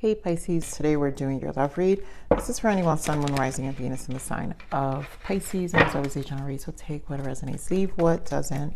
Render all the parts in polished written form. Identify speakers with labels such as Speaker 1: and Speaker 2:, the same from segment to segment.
Speaker 1: Hey Pisces, today we're doing your love read. This is for anyone, Sun, Moon, Rising, and Venus in the sign of Pisces. And as always, a general read, so take what resonates, leave what doesn't.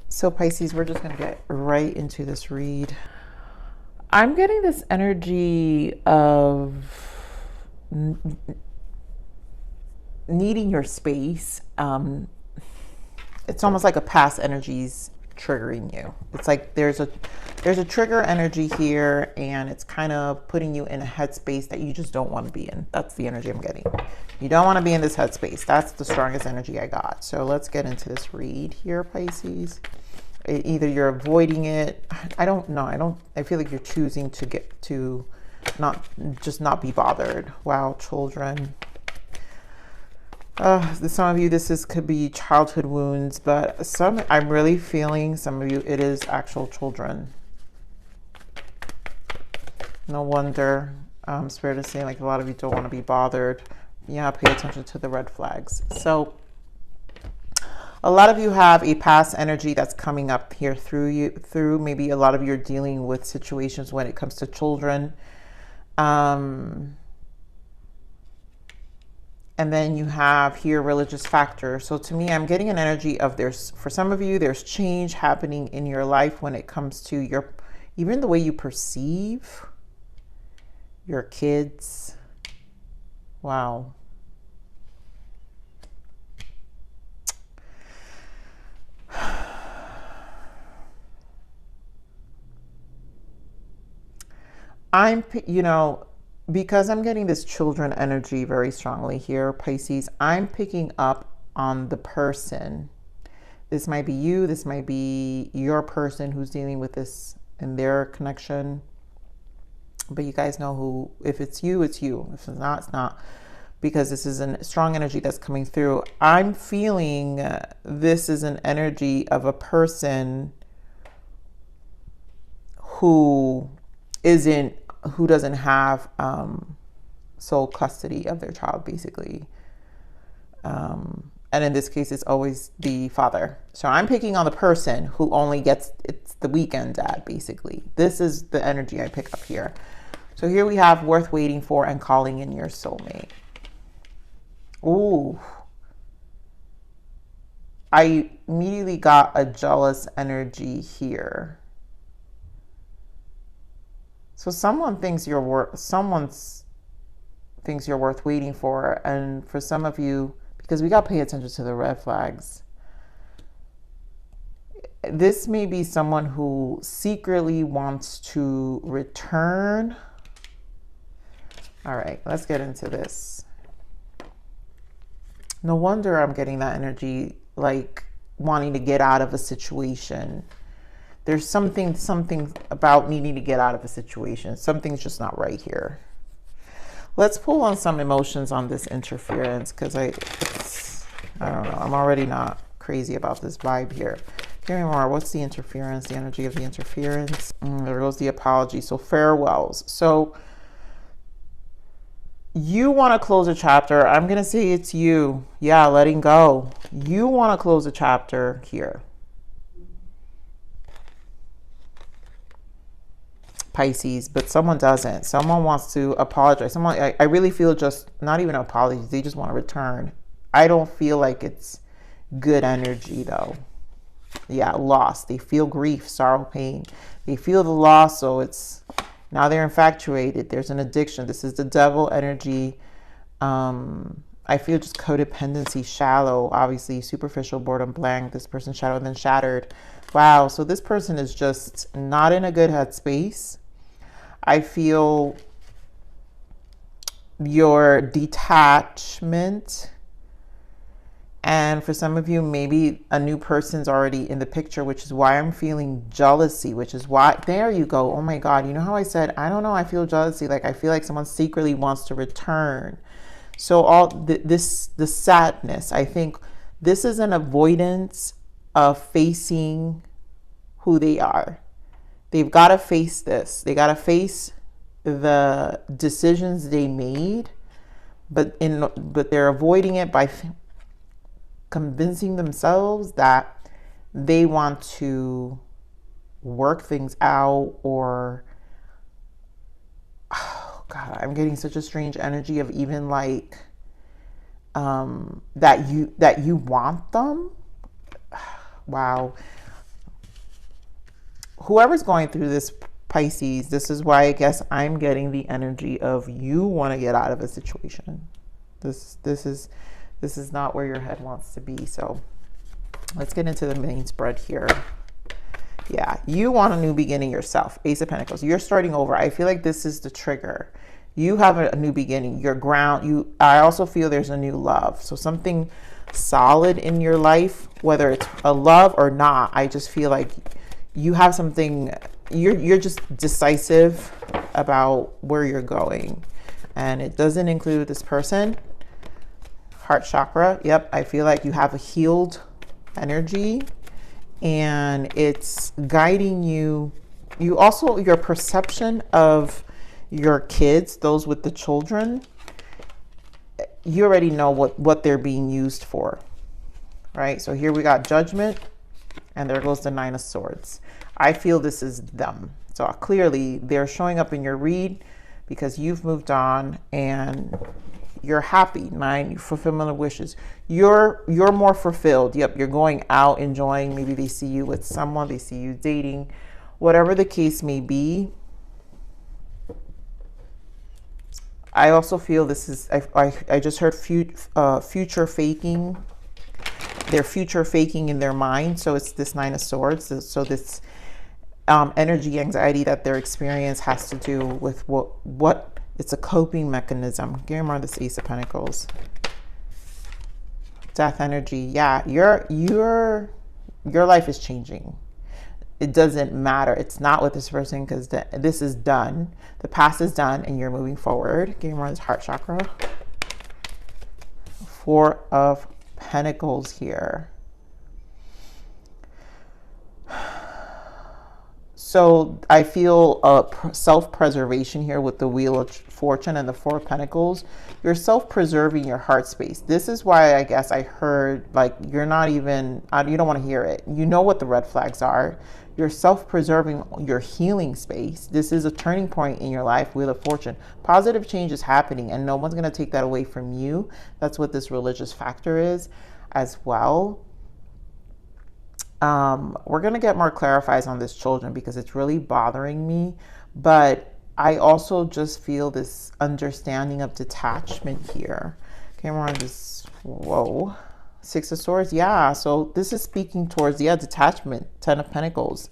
Speaker 1: So Pisces, we're just going to get right into this read. I'm getting this energy of needing your space. It's almost like a past energies triggering you. It's like there's a trigger energy here, and it's kind of putting you in a headspace that you just don't want to be in. That's the energy I'm getting. You don't want to be in this headspace. That's the strongest energy I got. So let's get into this read here, Pisces. Either you're avoiding it. I don't know. I feel like you're choosing to get to not be bothered. Wow, children. Some of you, could be childhood wounds, but I'm really feeling some of you, it is actual children. No wonder. Spirit is saying like a lot of you don't want to be bothered. Yeah, pay attention to the red flags. So a lot of you have a past energy that's coming up here through maybe a lot of you are dealing with situations when it comes to children. And then you have here religious factor. So to me, I'm getting an energy of for some of you, there's change happening in your life when it comes to even the way you perceive your kids. Wow. Because I'm getting this children energy very strongly here, Pisces, I'm picking up on the person. This might be you. This might be your person who's dealing with this in their connection. But you guys know who, if it's you, it's you. If it's not, it's not. Because this is a strong energy that's coming through. I'm feeling this is an energy of a person who doesn't have sole custody of their child, basically. And in this case, it's always the father. So I'm picking on the person who only gets, it's the weekend dad, basically. This is the energy I pick up here. So here we have worth waiting for and calling in your soulmate. Ooh. I immediately got a jealous energy here. So someone thinks you're worth waiting for, and for some of you, because we got to pay attention to the red flags. This may be someone who secretly wants to return. All right, let's get into this. No wonder I'm getting that energy, like wanting to get out of a situation. There's something about needing to get out of a situation. Something's just not right here. Let's pull on some emotions on this interference, because I don't know. I'm already not crazy about this vibe here. Give me more. What's the interference? The energy of the interference. There goes the apology. So farewells. So you want to close a chapter. I'm going to say it's you. Yeah, letting go. You want to close a chapter here. Pisces, but someone doesn't. Someone wants to apologize. I really feel just not even apologies. They just want to return. I don't feel like it's good energy though. Yeah, loss. They feel grief, sorrow, pain. They feel the loss, so it's now they're infatuated. There's an addiction. This is the devil energy. I feel just codependency, shallow, obviously superficial, boredom, blank. This person shallow and then shattered. Wow. So this person is just not in a good headspace. I feel your detachment. And for some of you, maybe a new person's already in the picture, which is why I'm feeling jealousy, which is why, there you go. Oh my God. You know how I said, I don't know, I feel jealousy. Like I feel like someone secretly wants to return. So the sadness, I think this is an avoidance of facing who they are. They've got to face this. They got to face the decisions they made, but they're avoiding it by convincing themselves that they want to work things out, or I'm getting such a strange energy of even like that you want them. Wow. Whoever's going through this, Pisces, this is why I guess I'm getting the energy of you want to get out of a situation. This is not where your head wants to be. So let's get into the main spread here. Yeah, you want a new beginning yourself. Ace of Pentacles. You're starting over. I feel like this is the trigger. You have a new beginning. Your ground. I also feel there's a new love. So something solid in your life, whether it's a love or not. I just feel like you have something. You're just decisive about where you're going, and it doesn't include this person. Heart chakra. Yep, I feel like you have a healed energy. And it's guiding you. You also, your perception of your kids, those with the children, you already know what they're being used for, right? So here we got Judgment, and there goes the Nine of Swords. I feel this is them. So clearly they're showing up in your read because you've moved on and you're happy. Nine, fulfillment of wishes. You're more fulfilled. Yep, you're going out, enjoying. Maybe they see you with someone, they see you dating, whatever the case may be. I also feel this is, I just heard future faking. They're future faking in their mind. So it's this Nine of Swords. So this energy, anxiety that they're experiencing has to do with what it's a coping mechanism. Give me more of this Ace of Pentacles. Death energy. Yeah, your life is changing. It doesn't matter. It's not with this person because this is done. The past is done and you're moving forward. Give me more of this heart chakra. Four of Pentacles here. So I feel self-preservation here with the Wheel of Fortune and the Four of Pentacles. You're self-preserving your heart space. This is why I guess I heard like you're not even, you don't want to hear it. You know what the red flags are. You're self-preserving your healing space. This is a turning point in your life, Wheel of Fortune. Positive change is happening and no one's going to take that away from you. That's what this religious factor is as well. We're going to get more clarifies on this children because it's really bothering me, but I also just feel this understanding of detachment here. Okay, we're on this, whoa, Six of Swords. Yeah, so this is speaking towards, yeah, detachment, Ten of Pentacles.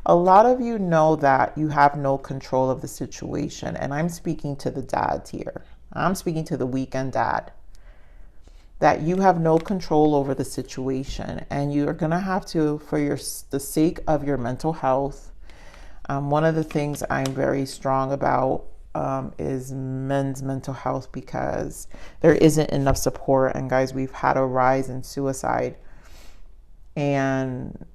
Speaker 1: A lot of you know that you have no control of the situation, and I'm speaking to the dads here. I'm speaking to the weekend dad. That you have no control over the situation and you're going to have to, for the sake of your mental health. One of the things I'm very strong about is men's mental health because there isn't enough support. And guys, we've had a rise in suicide and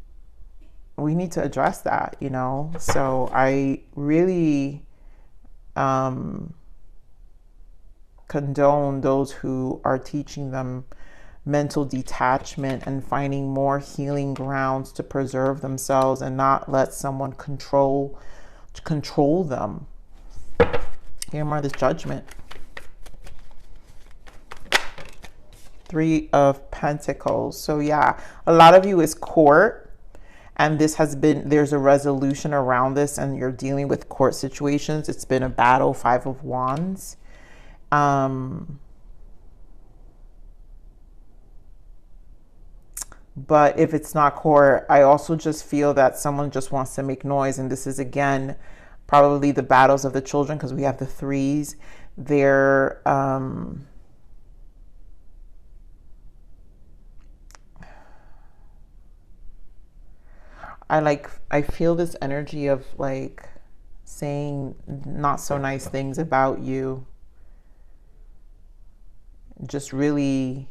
Speaker 1: we need to address that, you know? So I really condone those who are teaching them mental detachment and finding more healing grounds to preserve themselves and not let someone control them. Here more this Judgment. Three of Pentacles. So yeah, a lot of you is court, and this has been, there's a resolution around this and you're dealing with court situations. It's been a battle. Five of Wands. But if it's not court, I also just feel that someone just wants to make noise. And this is, again, probably the battles of the children because we have the threes. They're, I feel this energy of like saying not so nice things about you. Just really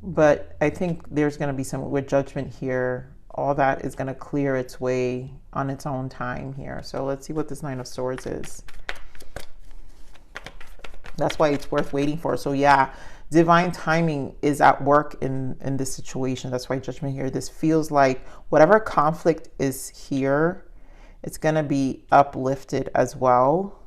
Speaker 1: but I think there's going to be some with Judgment here. All that is going to clear its way on its own time here. So let's see what this Nine of Swords is. That's why it's worth waiting for. So yeah, divine timing is at work in this situation. That's why Judgment here. This feels like whatever conflict is here, It's going to be uplifted as well.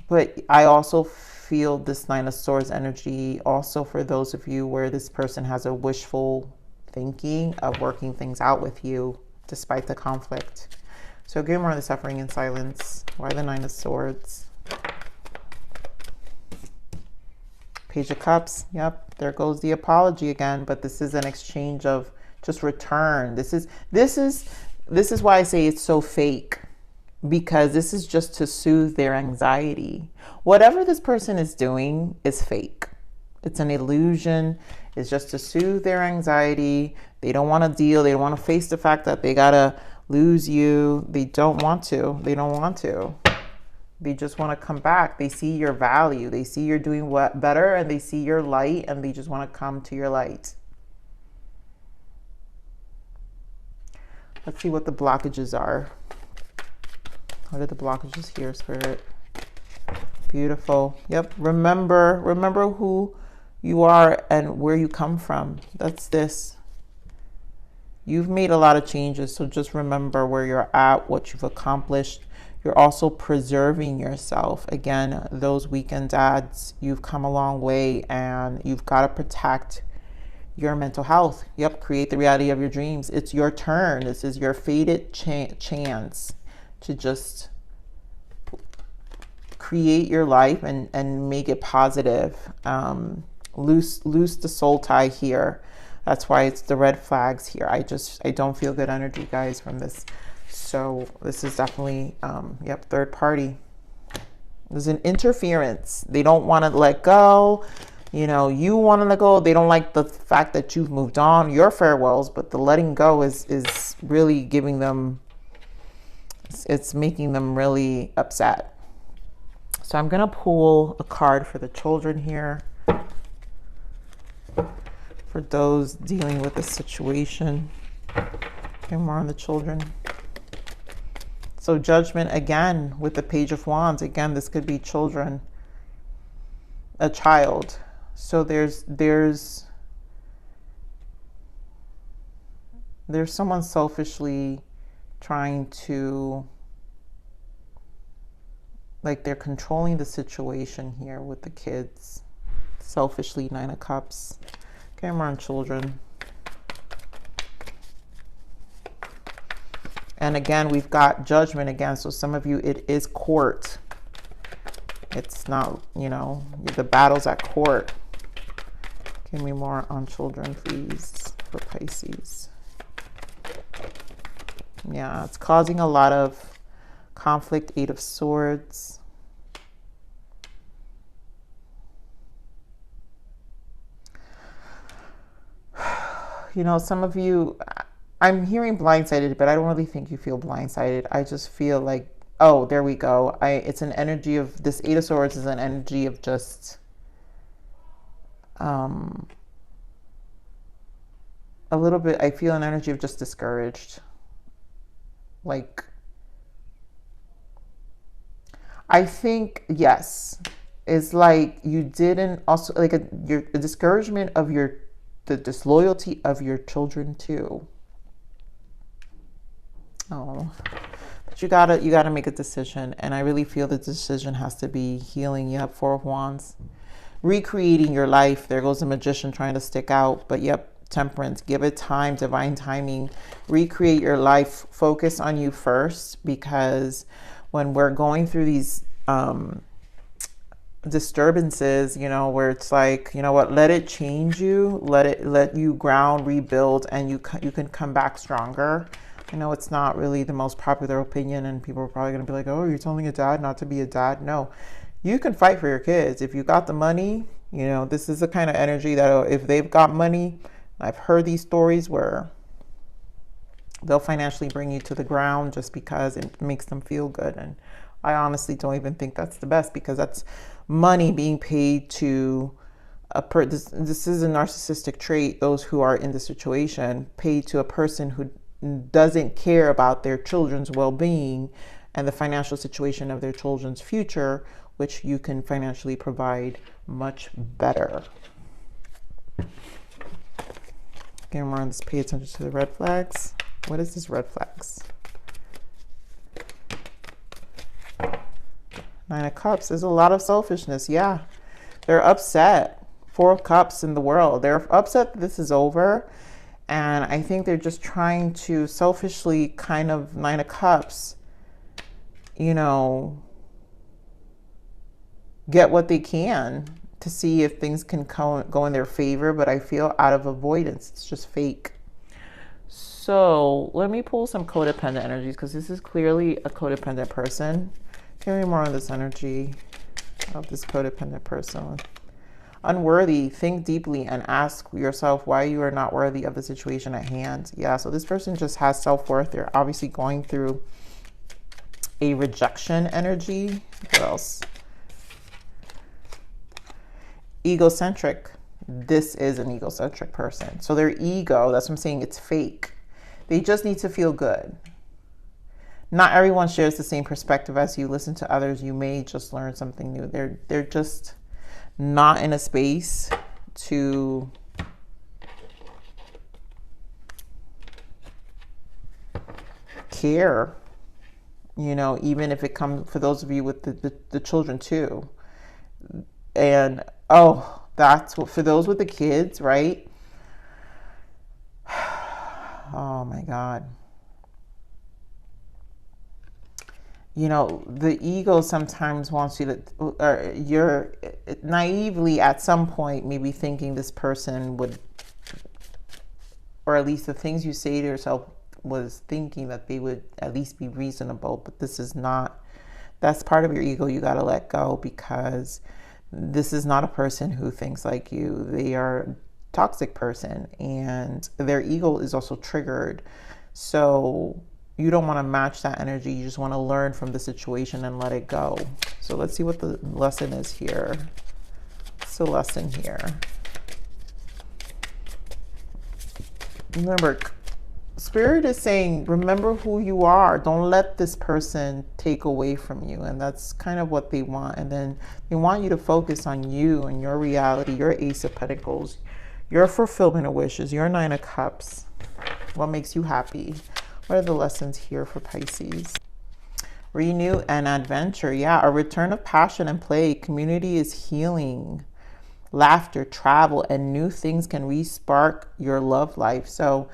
Speaker 1: But I also feel this Nine of Swords energy also for those of you where this person has a wishful thinking of working things out with you despite the conflict. So give more of the suffering in silence. Why the Nine of Swords? Page of Cups. Yep, there goes the apology again, but this is an exchange of just return. This is why I say it's so fake, because this is just to soothe their anxiety. Whatever this person is doing is fake. It's an illusion. It's just to soothe their anxiety. They don't want to deal. They don't want to face the fact that they gotta lose you. They don't want to. They don't want to. They just want to come back. They see your value. They see you're doing what better, and they see your light, and they just want to come to your light. Let's see what the blockages are. What are the blockages here, Spirit? Beautiful. Yep. Remember who you are and where you come from. That's this. You've made a lot of changes, so just remember where you're at, what you've accomplished. You're also preserving yourself. Again, those weekend dads, you've come a long way, and you've got to protect your mental health. Yep. Create the reality of your dreams. It's your turn. This is your fated chance to just create your life and make it positive. Loose the soul tie here. That's why it's the red flags here. I don't feel good energy, guys, from this. So this is definitely, yep, third party. There's an interference. They don't want to let go. You know, you want to let go. They don't like the fact that you've moved on, your farewells, but the letting go is really giving them, it's making them really upset. So I'm going to pull a card for the children here. For those dealing with this situation. Okay, more on the children. So Judgment again with the Page of Wands. Again, this could be children, a child. So there's someone selfishly trying to, like, they're controlling the situation here with the kids. Selfishly, Nine of Cups. Okay, more on children. And again, we've got Judgment again. So some of you, it is court. It's not, you know, the battle's at court. Give me more on children, please, for Pisces. Yeah, it's causing a lot of conflict. Eight of Swords. You know, some of you, I'm hearing blindsided, but I don't really think you feel blindsided. I just feel like, oh, there we go. It's an energy of, this Eight of Swords is an energy of just a little bit, I feel an energy of just discouraged. Like, I think, yes, it's like you didn't also, like a discouragement of the disloyalty of your children too. Oh, but you gotta make a decision, and I really feel the decision has to be healing. You have Four of Wands, recreating your life. There goes the Magician trying to stick out, but yep, Temperance. Give it time, divine timing. Recreate your life. Focus on you first, because when we're going through these disturbances, you know, where it's like, you know what, let it change you, let you ground, rebuild, and you can come back stronger. I know it's not really the most popular opinion, and people are probably going to be like, oh, you're telling a dad not to be a dad. No, you can fight for your kids if you got the money. You know, this is the kind of energy that if they've got money, I've heard these stories where they'll financially bring you to the ground just because it makes them feel good. And I honestly don't even think that's the best, because that's money being paid to this is a narcissistic trait. Those who are in the situation, paid to a person who doesn't care about their children's well-being and the financial situation of their children's future, which you can financially provide much better. Again, we're on this, pay attention to the red flags. What is this red flags? Nine of Cups. There's a lot of selfishness. Yeah. They're upset. Four of Cups in the world. They're upset that this is over. And I think they're just trying to selfishly kind of, Nine of Cups, you know, get what they can to see if things can go in their favor. But I feel out of avoidance. It's just fake. So let me pull some codependent energies, because this is clearly a codependent person. Give me more on this energy of this codependent person. Unworthy. Think deeply and ask yourself why you are not worthy of the situation at hand. Yeah, so this person just has self-worth. They're obviously going through a rejection energy. What else? Egocentric. This is an egocentric person. So their ego, that's what I'm saying, it's fake. They just need to feel good. Not everyone shares the same perspective as you. Listen to others. You may just learn something new. They're just not in a space to care, you know, even if it comes, for those of you with the children too. And oh, that's what, for those with the kids, right? Oh my God. You know, the ego sometimes wants you to, or you're naively at some point maybe thinking this person would, or at least the things you say to yourself was thinking that they would at least be reasonable, but this is not. That's part of your ego you got to let go, because this is not a person who thinks like you. They are a toxic person, and their ego is also triggered. So you don't want to match that energy. You just want to learn from the situation and let it go. So let's see what the lesson is here. What's the lesson here? Remember, Spirit is saying, remember who you are. Don't let this person take away from you. And that's kind of what they want. And then they want you to focus on you and your reality, your Ace of Pentacles, your fulfillment of wishes, your Nine of Cups. What makes you happy? What are the lessons here for Pisces? Renew and adventure. Yeah, a return of passion and play. Community is healing. Laughter, travel, and new things can re-spark your love life. So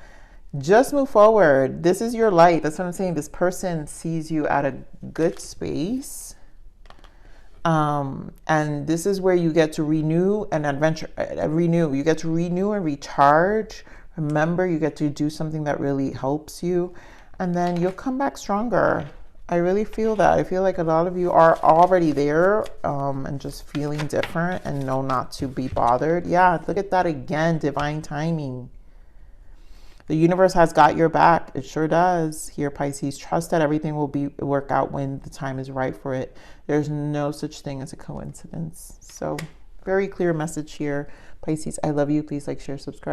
Speaker 1: just move forward. This is your light. That's what I'm saying. This person sees you at a good space. And this is where you get to renew and adventure. You get to renew and recharge. Remember, you get to do something that really helps you, and then you'll come back stronger. I really feel that. I feel like a lot of you are already there, and just feeling different and know not to be bothered. Yeah, look at that again. Divine timing. The universe has got your back. It sure does. Here, Pisces, trust that everything will work out when the time is right for it. There's no such thing as a coincidence. So very clear message here. Pisces, I love you. Please like, share, subscribe.